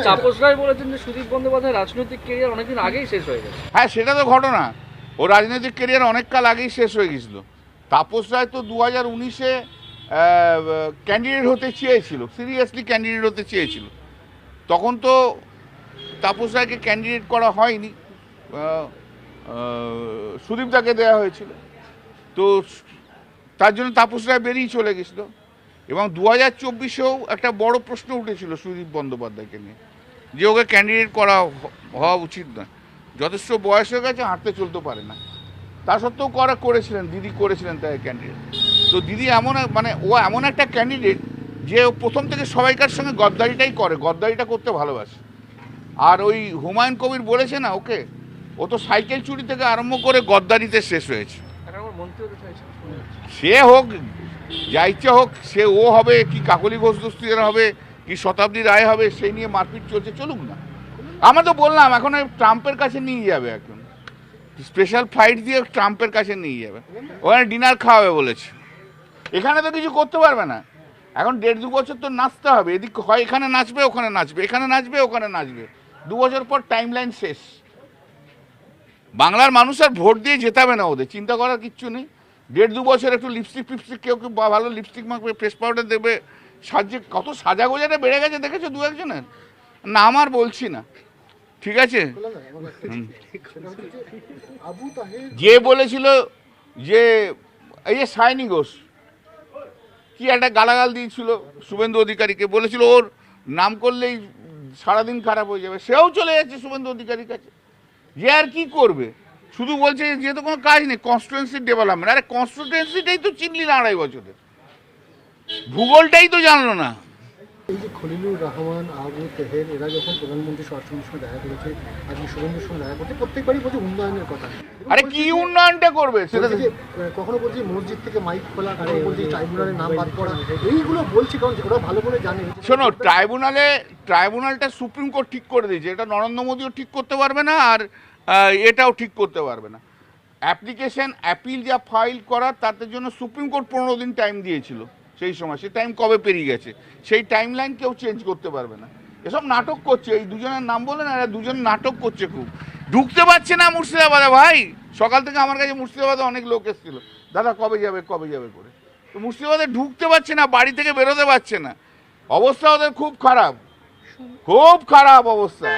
তাপস রায় বলেছেন যে সুদীপ বন্দ্যোপাধ্যায়ের রাজনৈতিক ক্যারিয়ার অনেকদিন আগেই শেষ হয়ে গেছে। হ্যাঁ, সেটা তো ঘটনা। ও রাজনৈতিক ক্যারিয়ার অনেক কাল আগেই শেষ হয়ে গেছিল। তাপস রায় তো 2019-এ ক্যান্ডিডেট হতে চেয়েছিল, সিরিয়াসলি ক্যান্ডিডেট হতে চেয়েছিল। তখন তো তাপস রায়কে ক্যান্ডিডেট করা হয়নি, সুদীপদাকে দেওয়া হয়েছিল। তো তার জন্য তাপস রায় বেরিয়ে চলে গেছিল। এবং 2024-এও একটা বড় প্রশ্ন উঠেছিল সুদীপ বন্দ্যোপাধ্যায়কে নিয়ে, যে ওকে ক্যান্ডিডেট করা হওয়া উচিত নয়। যথেষ্ট বয়স হয়ে গেছে, হাঁটতে চলতে পারে না। তা সত্ত্বেও করেছিলেন, দিদি করেছিলেন তাই ক্যান্ডিডেট। তো দিদি ও এমন একটা ক্যান্ডিডেট যে প্রথম থেকে সবাইকার সঙ্গে গদ্দারিটাই করে, গদ্দারিটা করতে ভালোবাসে। আর ওই হুমায়ুন কবির বলেছে না ওকে, ও তো সাইকেল চুরি থেকে আরম্ভ করে গদ্দারিতে শেষ হয়েছে। সে হোক, যা ইচ্ছা হোক, ও হবে কি কাকলি ঘোষ দস্তিদার হবে কি শতাব্দী রায় হবে, সেই নিয়ে মারপিট চলছে, চলুক না। আমরা তো বললাম এখন ট্রাম্পের কাছে নিয়ে যাবে, এখন স্পেশাল ফ্লাইট দিয়ে ট্রাম্পের কাছে নিয়ে যাবে, ওখানে ডিনার খাওয়াবে বলেছে। এখানে তো কিছু করতে পারবে না, এখন 1.5-2 বছর তো নাচতে হবে। এদিক হয় এখানে নাচবে, ওখানে নাচবে, এখানে নাচবে, ওখানে নাচবে। 2 বছর পর টাইম লাইন শেষ। বাংলার মানুষ আর ভোট দিয়ে জেতাবে না, ওদের চিন্তা করার কিচ্ছু নেই। 1.5-2 বছর একটু লিপস্টিক কেউ ভালো লিপস্টিক মাখবে, ফেস পাউডার দেবে, সাজে কত সাজা গোজাটা বেড়ে গেছে দেখেছো 2-1 জনের। না আমার বলছি না, ঠিক আছে। যে বলেছিল যে এই যে সায়নী ঘোষ কি একটা গালাগাল দিয়েছিল শুভেন্দু অধিকারীকে, বলেছিল ওর নাম করলেই সারাদিন খারাপ হয়ে যাবে, সেও চলে যাচ্ছে শুভেন্দু অধিকারীর কাছে। যে আর কি করবে, শুধু বলছে যে তো কোনো কাজ নেই, কনস্টিটুয়েন্সি ডেভেলপমেন্ট। আরে কনস্টিটুয়েন্সিটাই তো চিনলি না 2.5 বছরে, ভূগোলটাই তো জানলো না। এই যে খলিলুর রহমান, আবু তেহের, এরা যখন প্রধানমন্ত্রী স্বরাষ্ট্রমন্ত্রীর সঙ্গে দেখা করেছে, আজকে শুভেন্দুর সঙ্গে দেখা করছে, প্রত্যেকবারই বলছে উন্নয়নের কথা। আরে কি উন্নয়নটা করবে সেটা কখনো বলছে মসজিদ থেকে মাইক খোলা, কখনো বলছে ট্রাইব্যুনালের নাম বাদ করা, এইগুলো বলছে কারণ ওরা ভালো করে জানে। শোনো, ট্রাইব্যুনালটা সুপ্রিম কোর্ট ঠিক করে দিয়েছে, এটা নরেন্দ্র মোদীও ঠিক করতে পারবে না, আর এটাও ঠিক করতে পারবে না। অ্যাপিল যা ফাইল করার, তাদের জন্য সুপ্রিম কোর্ট 15 দিন টাইম দিয়েছিল সেই সময়, সেই টাইম কবে পেরিয়ে গেছে, সেই টাইম লাইন কেউ চেঞ্জ করতে পারবে না। এসব নাটক করছে, এই দুজনের নাম বলে না, এরা দুজন নাটক করছে, খুব ঢুকতে পারছে না মুর্শিদাবাদে। ভাই সকাল থেকে আমার কাছে মুর্শিদাবাদে অনেক লোক এসেছিল, দাদা কবে যাবে করে। তো মুর্শিদাবাদে ঢুকতে পারছে না, বাড়ি থেকে বেরোতে পারছে না, অবস্থা ওদের খুব খারাপ অবস্থা।